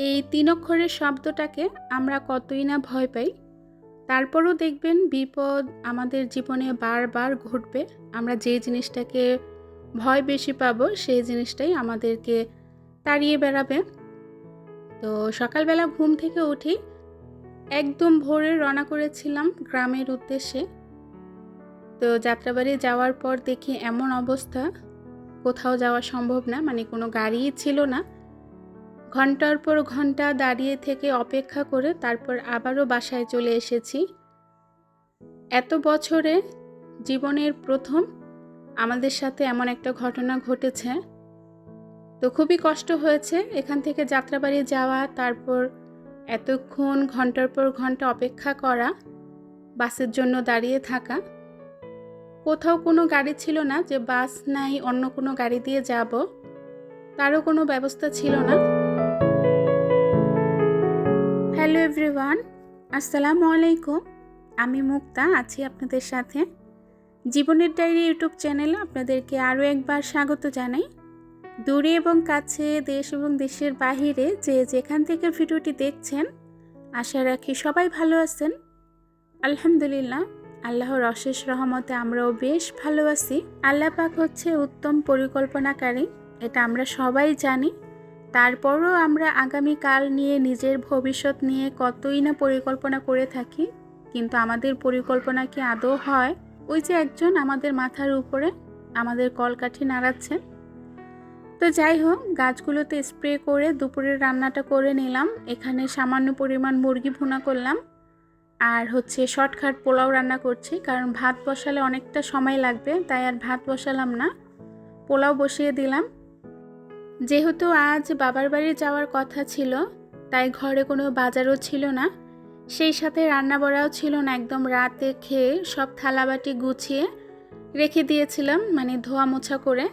এই ৩ অক্ষরের শব্দটাকে আমরা কতই না ভয় পাই। তারপরও দেখবেন বিপদ আমাদের জীবনে বারবার ঘটবে। আমরা যে জিনিসটাকে ভয় বেশি পাবো সেই জিনিসটাই আমাদেরকে তাড়িয়ে বেড়াবে। তো সকালবেলা ঘুম থেকে উঠি, একদম ভোরে রওনা করেছিলাম গ্রামের উদ্দেশ্যে। তো যাত্রাবাড়ি যাওয়ার পর দেখি এমন অবস্থা, কোথাও যাওয়া সম্ভব না, মানে কোনো গাড়িই ছিল না। ঘন্টার পর ঘন্টা দাঁড়িয়ে থেকে অপেক্ষা করে তারপর আবারও বাসায় চলে এসেছি। এত বছরে জীবনের প্রথম আমাদের সাথে এমন একটা ঘটনা ঘটেছে। তো খুবই কষ্ট হয়েছে এখান থেকে যাত্রাবাড়ি যাওয়া, তারপর এতক্ষণ ঘন্টার পর ঘন্টা অপেক্ষা করা, বাসের জন্য দাঁড়িয়ে থাকা। কোথাও কোনো গাড়ি ছিল না যে বাস নাই অন্য কোনো গাড়ি দিয়ে যাব, তারও কোনো ব্যবস্থা ছিল না। হ্যালো এভরিওয়ান, আসসালামু আলাইকুম। আমি মুক্তা আছি আপনাদের সাথে। জীবনের ডায়েরি ইউটিউব চ্যানেলে আপনাদেরকে আরও একবার স্বাগত জানাই। দূরে এবং কাছে, দেশ এবং দেশের বাহিরে যে যেখান থেকে ভিডিওটি দেখছেন, আশা রাখি সবাই ভালো আছেন। আলহামদুলিল্লাহ, আল্লাহর অশেষ রহমতে আমরাও বেশ ভালো আছি। আল্লাহ পাক হচ্ছে উত্তম পরিকল্পনাকারী, এটা আমরা সবাই জানি। তারপরও আমরা আগামীকাল নিয়ে, নিজের ভবিষ্যৎ নিয়ে কতই না পরিকল্পনা করে থাকি, কিন্তু আমাদের পরিকল্পনা কি আদৌ হয়? ওই যে একজন আমাদের মাথার উপরে আমাদের কলকাঠি নাড়াচ্ছে। তো যাই হোক, গাছগুলোতে স্প্রে করে দুপুরের রান্নাটা করে নিলাম। এখানে সামান্য পরিমাণ মুরগি ভুনা করলাম, আর হচ্ছে শর্টকাট পোলাও রান্না করছি, কারণ ভাত বসালে অনেকটা সময় লাগবে, তাই আর ভাত বসালাম না, পোলাও বসিয়ে দিলাম। যেহেতু আজ বাবার বাড়ি যাওয়ার কথা ছিল, তাই ঘরে কোনো বাজারও ছিল না, সেই সাথে রান্না বাড়াও ছিল না। একদম রাতে খেয়ে সব থালাবাটি গুছিয়ে রেখে দিয়েছিলাম, মানে ধোয়া মোছা করে।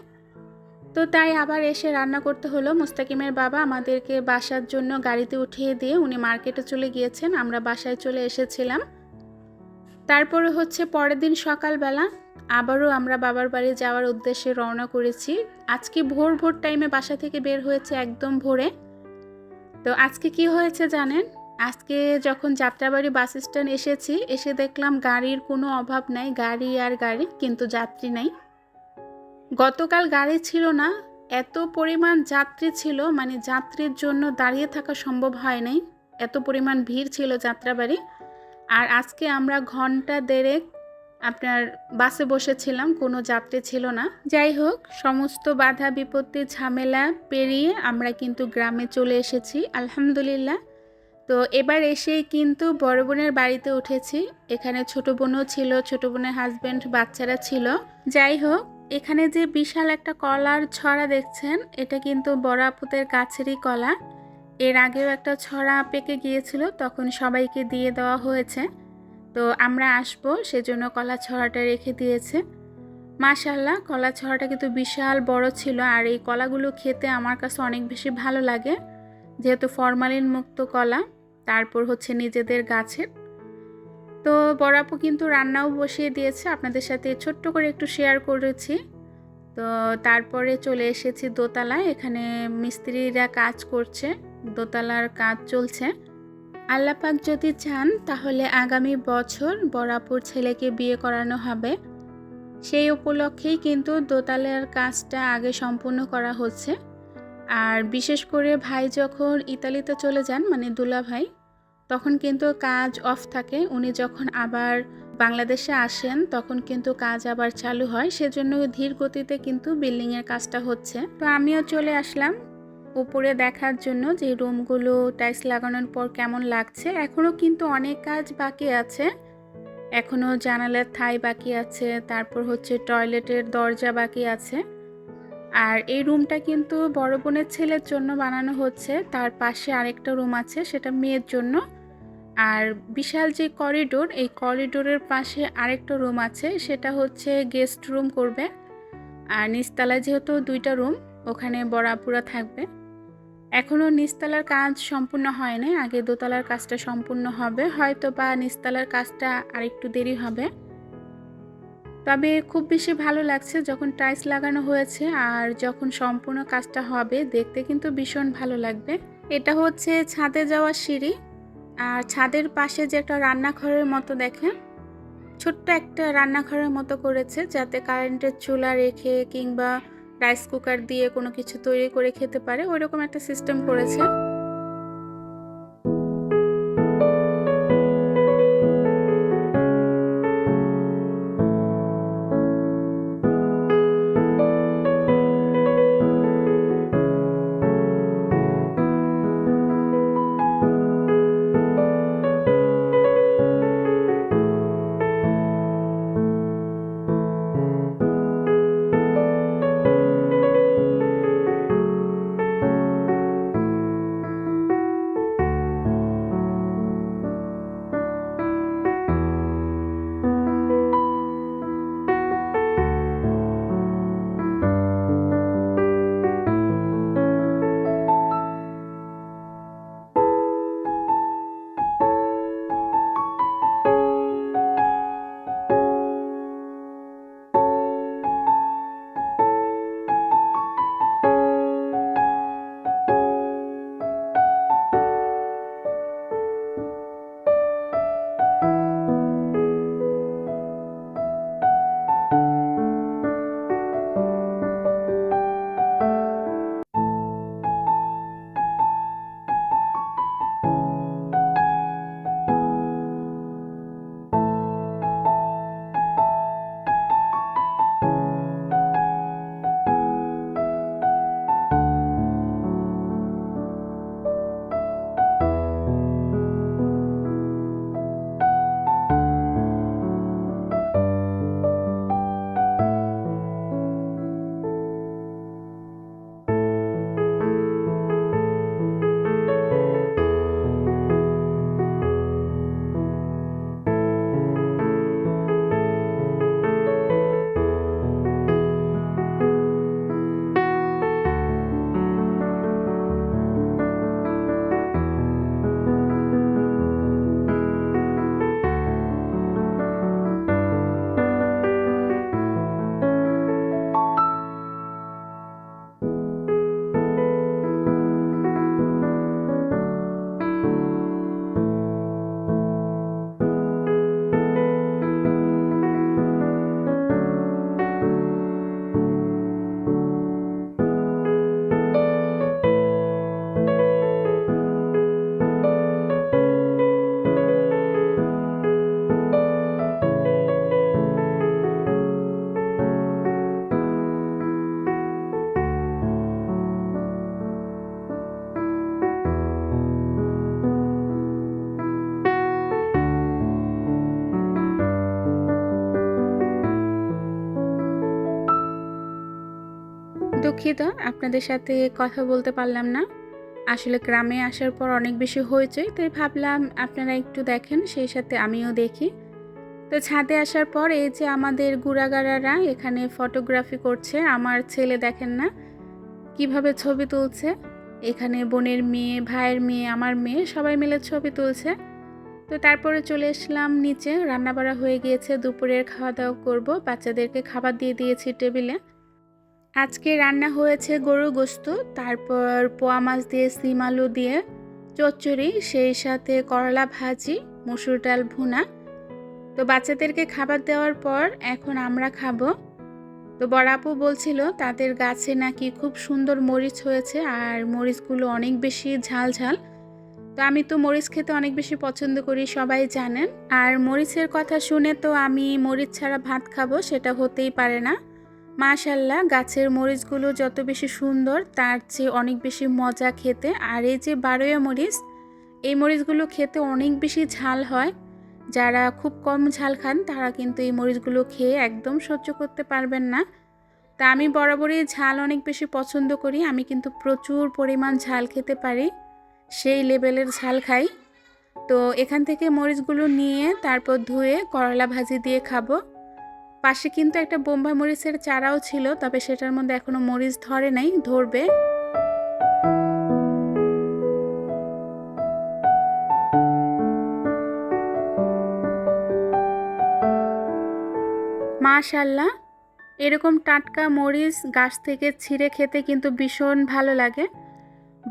তো তাই আবার এসে রান্না করতে হলো। মুস্তাকিমের বাবা আমাদেরকে বাসার জন্য গাড়িতে উঠিয়ে দিয়ে উনি মার্কেটে চলে গিয়েছেন, আমরা বাসায় চলে এসেছিলাম। তারপরে হচ্ছে পরের দিন সকালবেলা আবারও আমরা বাবার বাড়ি যাওয়ার উদ্দেশ্যে রওনা করেছি। আজকে ভোর ভোর টাইমে বাসা থেকে বের হয়েছে, একদম ভোরে। তো আজকে কি হয়েছে জানেন? আজকে যখন যাত্রাবাড়ি বাস স্ট্যান্ড এসেছি, এসে দেখলাম গাড়ির কোনো অভাব নাই, গাড়ি আর গাড়ি, কিন্তু যাত্রী নাই। গতকাল গাড়ি ছিল না, এত পরিমাণ যাত্রী ছিল, মানে যাত্রীর জন্য দাঁড়িয়ে থাকা সম্ভব হয় নাই, এত পরিমাণ ভিড় ছিল যাত্রাবাড়ি। আর আজকে আমরা ঘন্টা দেড়েক আপনার বাসে বসেছিলাম, কোনো যাত্রী ছিল না। যাই হোক, সমস্ত বাধা বিপত্তি ঝামেলা পেরিয়ে আমরা কিন্তু গ্রামে চলে এসেছি আলহামদুলিল্লাহ। তো এবার এসেই কিন্তু বড় বোনের বাড়িতে উঠেছি। এখানে ছোট বোনও ছিল, ছোট বোনের হাজব্যান্ড, বাচ্চারা ছিল। যাই হোক, এখানে যে বিশাল একটা কলার ছড়া দেখছেন, এটা কিন্তু বড় আপুদের গাছেরই কলা। এর আগেও একটা ছড়া পেকে গিয়েছিল, তখন সবাইকে দিয়ে দেওয়া হয়েছে। তো আমরা আসবো সেজন্য কলা ছড়াটা রেখে দিয়েছে। মাশাআল্লাহ, কলা ছড়াটা কিন্তু বিশাল বড় ছিল, আর এই কলাগুলো খেতে আমার কাছে অনেক বেশি ভালো লাগে, যেহেতু ফরমালিন মুক্ত কলা, তারপর হচ্ছে নিজেদের গাছের। তো বড় আপু কিন্তু রান্নাও বসিয়ে দিয়েছে, আপনাদের সাথে ছোট্ট করে একটু শেয়ার করেছি। তো তারপরে চলে এসেছি দোতলায়, এখানে মিস্ত্রিরা কাজ করছে, দোতলার কাজ চলছে। আল্লাহ পাক যদি চান তাহলে আগামী বছর বড় আপুর ছেলেকে বিয়ে করানো হবে, সেই উপলক্ষেই কিন্তু দোতলার কাজটা আগে সম্পূর্ণ করা হচ্ছে। আর বিশেষ করে ভাই যখন ইতালিতে চলে যান, মানে দুলা ভাই, তখন কিন্তু কাজ অফ থাকে। উনি যখন আবার বাংলাদেশে আসেন তখন কিন্তু কাজ আবার চালু হয়, সেজন্য ধীর গতিতে কিন্তু বিল্ডিংয়ের কাজটা হচ্ছে। তো আমিও চলে আসলাম উপরে দেখার জন্য যে রুমগুলো টাইলস লাগানোর পর কেমন লাগছে। এখনও কিন্তু অনেক কাজ বাকি আছে, এখনও জানালার থাই বাকি আছে, তারপর হচ্ছে টয়লেটের দরজা বাকি আছে। আর এই রুমটা কিন্তু বড় বোনের ছেলের জন্য বানানো হচ্ছে, তার পাশে আরেকটা রুম আছে, সেটা মেয়ের জন্য। আর বিশাল যে করিডোর, এই করিডোরের পাশে আরেকটা রুম আছে, সেটা হচ্ছে গেস্ট রুম করবে। আর নিচতলায় যেহেতু দুইটা রুম, ওখানে বড় আপুরা থাকবে। এখনও নিচতলার কাজ সম্পূর্ণ হয়নি, আগে দোতলার কাজটা সম্পূর্ণ হবে, হয়তো বা নিচতলার কাজটা আরেকটু দেরি হবে। তবে খুব বেশি ভালো লাগছে যখন টাইলস লাগানো হয়েছে, আর যখন সম্পূর্ণ কাজটা হবে দেখতে কিন্তু ভীষণ ভালো লাগবে। এটা হচ্ছে ছাদে যাওয়ার সিঁড়ি। আর ছাদের পাশে যে একটা রান্নাঘরের মতো দেখেন, ছোট্ট একটা রান্নাঘরের মতো করেছে, যাতে কারেন্টের চুলা রেখে কিংবা রাইস কুকার দিয়ে কোনো কিছু তৈরি করে খেতে পারে, ওইরকম একটা সিস্টেম করেছে। দুঃখিত, আপনাদের সাথে কথা বলতে পারলাম না। আসলে গ্রামে আসার পর অনেক বেশি হইচই, তাই ভাবলাম আপনারা একটু দেখেন, সেই সাথে আমিও দেখি। তো ছাদে আসার পর এই যে আমাদের গুড়াগাড়ারা এখানে ফটোগ্রাফি করছে। আমার ছেলে দেখেন না কিভাবে ছবি তুলছে। এখানে বোনের মেয়ে, ভাইয়ের মেয়ে, আমার মেয়ে সবাই মিলে ছবি তুলছে। তো তারপরে চলে আসলাম নিচে, রান্নাবাড়া হয়ে গিয়েছে, দুপুরের খাওয়া দাওয়া করবো। বাচ্চাদেরকে খাবার দিয়ে দিয়েছি টেবিলে। আজকে রান্না হয়েছে গরুর গোশত, তারপর পোয়া মাছ দিয়ে সিম আলু দিয়ে চচ্চড়ি, সেই সাথে করলা ভাজি, মসুর ডাল ভুনা। তো বাচ্চাদেরকে খাবার দেওয়ার পর এখন আমরা খাবো। তো বড় আপু বলছিল তাদের গাছে নাকি খুব সুন্দর মরিচ হয়েছে, আর মরিচগুলো অনেক বেশি ঝাল ঝাল। তো আমি তো মরিচ খেতে অনেক বেশি পছন্দ করি, সবাই জানেন। আর মরিচের কথা শুনে তো আমি মরিচ ছাড়া ভাত খাবো সেটা হতেই পারে না। মাশাআল্লাহ, গাছের মরিচগুলো যত বেশি সুন্দর তার চেয়ে অনেক বেশি মজা খেতে। আর এই যে বারোয়া মরিচ, এই মরিচগুলো খেতে অনেক বেশি ঝাল হয়। যারা খুব কম ঝাল খান তারা কিন্তু এই মরিচগুলো খেয়ে একদম সহ্য করতে পারবেন না। তা আমি বরাবরই ঝাল অনেক বেশি পছন্দ করি। আমি কিন্তু প্রচুর পরিমাণ ঝাল খেতে পারি, সেই লেভেলের ঝাল খাই। তো এখান থেকে মরিচগুলো নিয়ে তারপর ধুয়ে করলা ভাজি দিয়ে খাবো। পাশে কিন্তু একটা বোম্বাই মরিচের চারাও ছিল, তবে সেটার মধ্যে এখনো মরিচ ধরে নাই, ধরবে। মাশাআল্লাহ, এরকম টাটকা মরিচ গাছ থেকে ছিঁড়ে খেতে কিন্তু ভীষণ ভালো লাগে।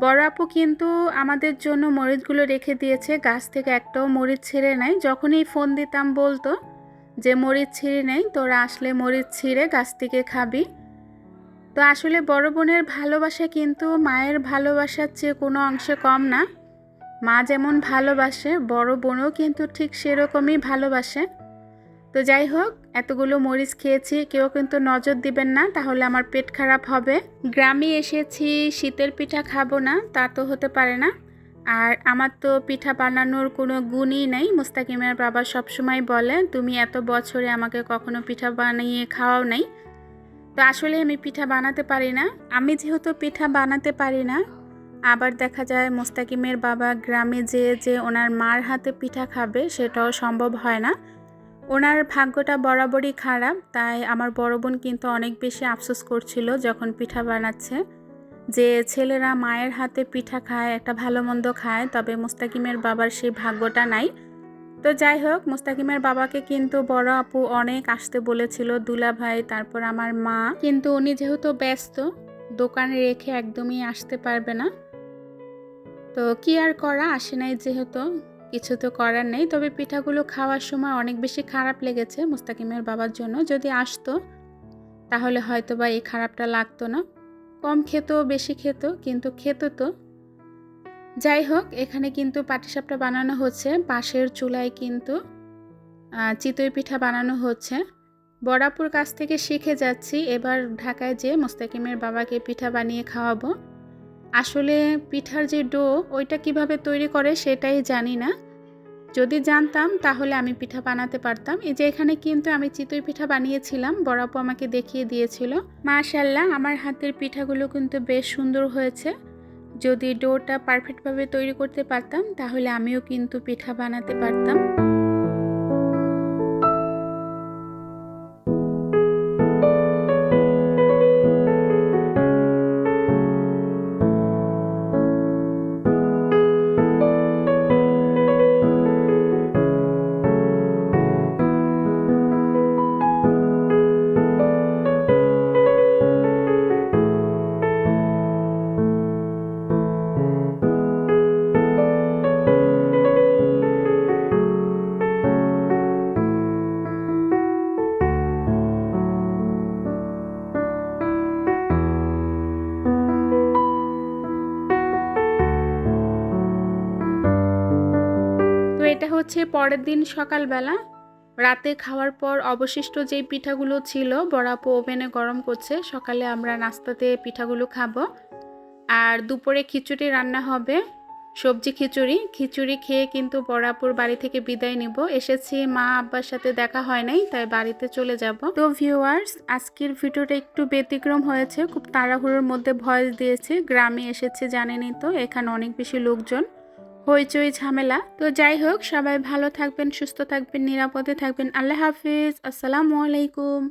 বড় আপু কিন্তু আমাদের জন্য মরিচগুলো রেখে দিয়েছে, গাছ থেকে একটাও মরিচ ছিঁড়ে নাই। যখনই ফোন দিতাম বলতো যে মরিচ ছিঁড়ে নেই, তোরা আসলে মরিচ ছিঁড়ে গাছ থেকে খাবি। তো আসলে বড় বোনের ভালোবাসা কিন্তু মায়ের ভালোবাসার চেয়ে কোনো অংশে কম না। মা যেমন ভালোবাসে, বড় বোনও কিন্তু ঠিক সেরকমই ভালোবাসে। তো যাই হোক, এতগুলো মরিচ খেয়েছি, কেউ কিন্তু নজর দিবেন না, তাহলে আমার পেট খারাপ হবে। গ্রামে এসেছি, শীতের পিঠা খাবো না তা তো হতে পারে না। আর আমার তো পিঠা বানানোর কোনো গুণই নেই। মুস্তাকিমের বাবা সবসময় বলে, তুমি এত বছরে আমাকে কখনো পিঠা বানিয়ে খাওয়াও নাই। তো আসলে আমি পিঠা বানাতে পারি না। আমি যেহেতু পিঠা বানাতে পারি না, আবার দেখা যায় মুস্তাকিমের বাবা গ্রামে যে ওনার মার হাতে পিঠা খাবে সেটাও সম্ভব হয় না। ওনার ভাগ্যটা বরাবরই খারাপ, তাই আমার বড় বোন কিন্তু অনেক বেশি আফসোস করছিল যখন পিঠা বানাচ্ছে, যে ছেলেরা মায়ের হাতে পিঠা খায়, একটা ভালো মন্দ খায়, তবে মুস্তাকিমের বাবার সেই ভাগ্যটা নাই। তো যাই হোক, মুস্তাকিমের বাবাকে কিন্তু বড় আপু অনেক আসতে বলেছিল, দুলা ভাই, তারপর আমার মা, কিন্তু উনি যেহেতু ব্যস্ত, দোকানে রেখে একদমই আসতে পারবে না। তো কি আর করা, আসে নাই যেহেতু, কিছু তো করার নেই। তবে পিঠাগুলো খাওয়ার সময় অনেক বেশি খারাপ লেগেছে মুস্তাকিমের বাবার জন্য। যদি আসতো তাহলে হয়তো বা এই খারাপটা লাগতো না। কম খেত বেশি খেত, কিন্তু খেত তো। যাই হোক, এখানে কিন্তু পাটিসাপটা বানানো হচ্ছে, পাশের চুলায় কিন্তু চিতই পিঠা বানানো হচ্ছে। বড়াপুর কাছ থেকে শিখে যাচ্ছি, এবার ঢাকায় যেয়ে মুস্তাকিমের বাবাকে পিঠা বানিয়ে খাওয়াবো। আসলে পিঠার যে ডো ওইটা কিভাবে তৈরি করে সেটাই জানি না। যদি জানতাম তাহলে আমি পিঠা বানাতে পারতাম। এই যে এখানে কিন্তু আমি চিতই পিঠা বানিয়েছিলাম, বড় আপু আমাকে দেখিয়ে দিয়েছিল। মাশাআল্লাহ, আমার হাতের পিঠাগুলো কিন্তু বেশ সুন্দর হয়েছে। যদি ডোটা পারফেক্টভাবে তৈরি করতে পারতাম তাহলে আমিও কিন্তু পিঠা বানাতে পারতাম। তো এটা হচ্ছে পরের দিন সকালবেলা, রাতে খাওয়ার পর অবশিষ্ট যেই পিঠাগুলো ছিল বড় আপু ওভেনে গরম করছে। সকালে আমরা নাস্তাতে পিঠাগুলো খাবো। আর দুপুরে খিচুড়ি রান্না হবে, সবজি খিচুড়ি। খিচুড়ি খেয়ে কিন্তু বড় আপুর বাড়ি থেকে বিদায় নিব। এসেছি, মা আব্বার সাথে দেখা হয় নাই, তাই বাড়িতে চলে যাব। তো ভিউয়ার্স, আজকের ভিডিওটা একটু ব্যতিক্রম হয়েছে, খুব তাড়াহুড়োর মধ্যে ভয়েস দিয়েছি। গ্রামে এসেছি জানেনই তো, এখানে অনেক বেশি লোকজন, হইচই ঝামেলা। তো যাই হোক, সবাই ভালো থাকবেন, সুস্থ থাকবেন, নিরাপদে থাকবেন। আল্লাহ হাফিজ, আসসালামু আলাইকুম।